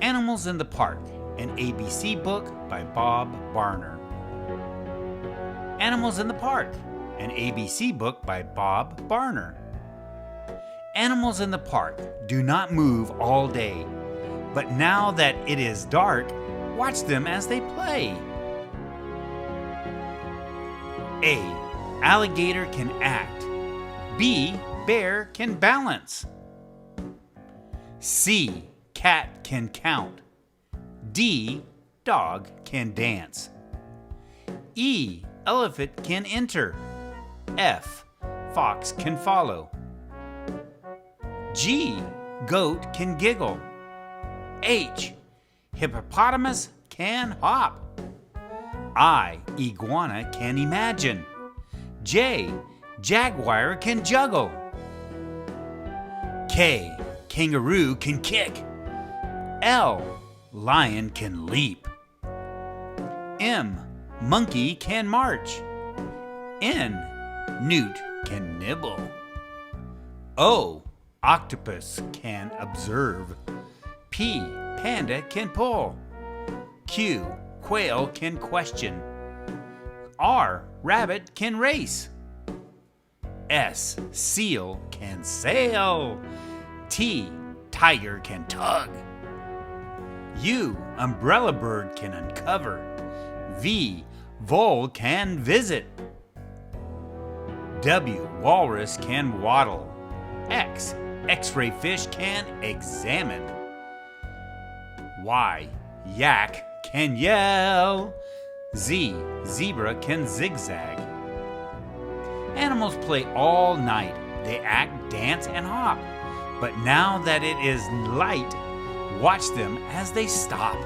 Animals in the Park, an ABC book by Bob Barner. Animals in the Park, an ABC book by Bob Barner. Animals in the park do not move all day, but now that it is dark, watch them as they play. A. Alligator can act. B. Bear can balance. C. Cat can count. D. Dog can dance. E. Elephant can enter. F. Fox can follow. G. Goat can giggle. H. Hippopotamus can hop. I. Iguana can imagine. J. Jaguar can juggle. K. Kangaroo can kick. L. Lion can leap. M. Monkey can march. N. Newt can nibble. O. Octopus can observe. P. Panda can pull. Q. Quail can question. R. Rabbit can race. S. Seal can sail. T. Tiger can tug. U. Umbrella bird can uncover. V. Vole can visit. W. Walrus can waddle. X. X-ray fish can examine. Y. Yak can yell. Z. Zebra can zigzag. Animals play all night. They act, dance, and hop. But now that it is light, watch them as they stop.